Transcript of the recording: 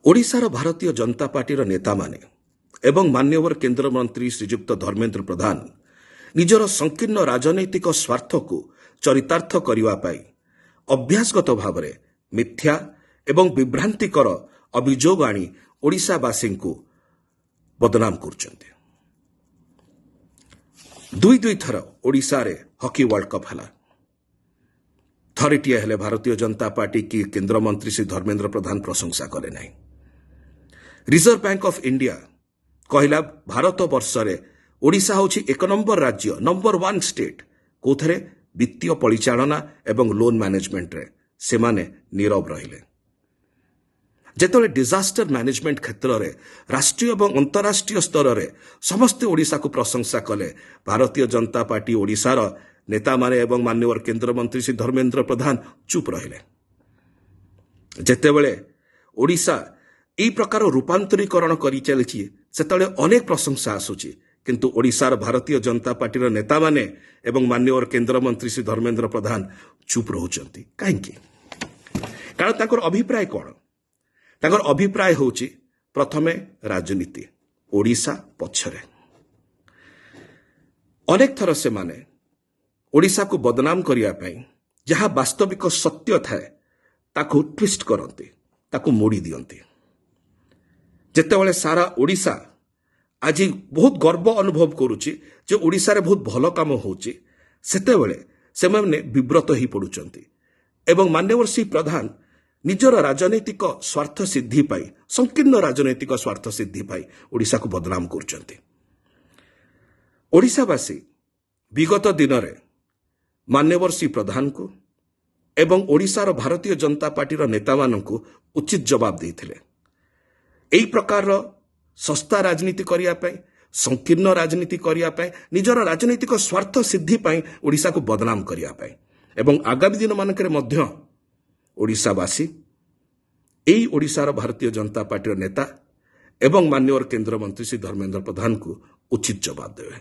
ଓଡ଼ିଶାର ଭାରତୀୟ ଜନତା ପାର୍ଟିର ନେତାମାନେ ଏବଂ ମାନ୍ୟବର କେନ୍ଦ୍ରମନ୍ତ୍ରୀ ଶ୍ରୀଯୁକ୍ତ ଧର୍ମେନ୍ଦ୍ର ପ୍ରଧାନ ନିଜର ସଂକୀର୍ଣ୍ଣ ରାଜନୈତିକ ସ୍ୱାର୍ଥକୁ ଚରିତାର୍ଥ କରିବା ପାଇଁ ଅଭ୍ୟାସଗତ ଭାବରେ ମିଥ୍ୟା ଏବଂ ବିଭ୍ରାନ୍ତିକର ଅଭିଯୋଗ ଆଣି ଓଡ଼ିଶାବାସୀଙ୍କୁ ବଦନାମ କରୁଛନ୍ତି। ଦୁଇ ଥର ଓଡ଼ିଶାରେ ହକି ୱାର୍ଲଡ କପ୍ ହେଲା। ଥରେଟିଏ ହେଲେ ଭାରତୀୟ ଜନତା ପାର୍ଟି କି କେନ୍ଦ୍ରମନ୍ତ୍ରୀ ଶ୍ରୀ ଧର୍ମେନ୍ଦ୍ର ପ୍ରଧାନ ପ୍ରଶଂସା କଲେ ନାହିଁ। ରିଜର୍ଭ ବ୍ୟାଙ୍କ ଅଫ୍ ଇଣ୍ଡିଆ କହିଲା ଭାରତ ବର୍ଷରେ ଓଡ଼ିଶା ହେଉଛି 1 ନମ୍ବର ରାଜ୍ୟ, ନମ୍ବର 1 ଷ୍ଟେଟ୍। କୋଉଥିରେ? ବିତ୍ତୀୟ ପରିଚାଳନା ଏବଂ ଲୋନ୍ ମ୍ୟାନେଜମେଣ୍ଟରେ ସେମାନେ ନୀରବ ରହିଲେ। ଯେତେବେଳେ ଡିଜାଷ୍ଟର ମ୍ୟାନେଜମେଣ୍ଟ କ୍ଷେତ୍ରରେ ରାଷ୍ଟ୍ରୀୟ ଏବଂ ଅନ୍ତରାଷ୍ଟ୍ରୀୟ ସ୍ତରରେ ସମସ୍ତେ ଓଡ଼ିଶାକୁ ପ୍ରଶଂସା କଲେ, ଭାରତୀୟ ଜନତା ପାର୍ଟି ଓଡ଼ିଶାର ନେତାମାନେ ଏବଂ ମାନ୍ୟବର କେନ୍ଦ୍ରମନ୍ତ୍ରୀ ଶ୍ରୀ ଧର୍ମେନ୍ଦ୍ର ପ୍ରଧାନ ଚୁପ୍ ରହିଲେ। ଯେତେବେଳେ ଓଡ଼ିଶା ଏହି ପ୍ରକାର ରୂପାନ୍ତରୀକରଣ କରି ଚାଲିଛି, ସେତେବେଳେ ଅନେକ ପ୍ରଶଂସା ଆସୁଛି, କିନ୍ତୁ ଓଡ଼ିଶାର ଭାରତୀୟ ଜନତା ପାର୍ଟିର ନେତାମାନେ ଏବଂ ମାନ୍ୟବର କେନ୍ଦ୍ରମନ୍ତ୍ରୀ ଶ୍ରୀ ଧର୍ମେନ୍ଦ୍ର ପ୍ରଧାନ ଚୁପ୍ ରହୁଛନ୍ତି। କାହିଁକି? କାରଣ ତାଙ୍କର ଅଭିପ୍ରାୟ କ'ଣ? ତାଙ୍କର ଅଭିପ୍ରାୟ ହେଉଛି ପ୍ରଥମେ ରାଜନୀତି, ଓଡ଼ିଶା ପଛରେ। ଅନେକ ଥର ସେମାନେ ଓଡ଼ିଶାକୁ ବଦନାମ କରିବା ପାଇଁ ଯାହା ବାସ୍ତବିକ ସତ୍ୟ ଥାଏ ତାକୁ ଟ୍ୱିଷ୍ଟ କରନ୍ତି, ତାକୁ ମୋଡ଼ି ଦିଅନ୍ତି। ଯେତେବେଳେ ସାରା ଓଡ଼ିଶା ଆଜି ବହୁତ ଗର୍ବ ଅନୁଭବ କରୁଛି ଯେ ଓଡ଼ିଶାରେ ବହୁତ ଭଲ କାମ ହେଉଛି, ସେତେବେଳେ ସେମାନେ ବିବ୍ରତ ହୋଇ ପଡ଼ୁଛନ୍ତି ଏବଂ ମାନ୍ୟବର ଶ୍ରୀ ପ୍ରଧାନ ନିଜର ରାଜନୈତିକ ସ୍ୱାର୍ଥ ସିଦ୍ଧି ପାଇଁ, ସଂକୀର୍ଣ୍ଣ ରାଜନୈତିକ ସ୍ୱାର୍ଥ ସିଦ୍ଧି ପାଇଁ ଓଡ଼ିଶାକୁ ବଦନାମ କରୁଛନ୍ତି। ଓଡ଼ିଶାବାସୀ ବିଗତ ଦିନରେ ମାନ୍ୟବର ଶ୍ରୀ ପ୍ରଧାନଙ୍କୁ ଏବଂ ଓଡ଼ିଶାର ଭାରତୀୟ ଜନତା ପାର୍ଟିର ନେତାମାନଙ୍କୁ ଉଚିତ ଜବାବ ଦେଇଥିଲେ। ଏହି ପ୍ରକାରର ଶସ୍ତା ରାଜନୀତି କରିବା ପାଇଁ, ସଂକୀର୍ଣ୍ଣ ରାଜନୀତି କରିବା ପାଇଁ, ନିଜର ରାଜନୈତିକ ସ୍ୱାର୍ଥ ସିଦ୍ଧି ପାଇଁ ଓଡ଼ିଶାକୁ ବଦନାମ କରିବା ପାଇଁ। ଏବଂ ଆଗାମୀ ଦିନମାନଙ୍କରେ ମଧ୍ୟ ଓଡ଼ିଶାବାସୀ ଏହି ଓଡ଼ିଶାର ଭାରତୀୟ ଜନତା ପାର୍ଟିର ନେତା ଏବଂ ମାନ୍ୟବର କେନ୍ଦ୍ରମନ୍ତ୍ରୀ ଶ୍ରୀ ଧର୍ମେନ୍ଦ୍ର ପ୍ରଧାନଙ୍କୁ ଉଚିତ ଜବାବ ଦେବେ।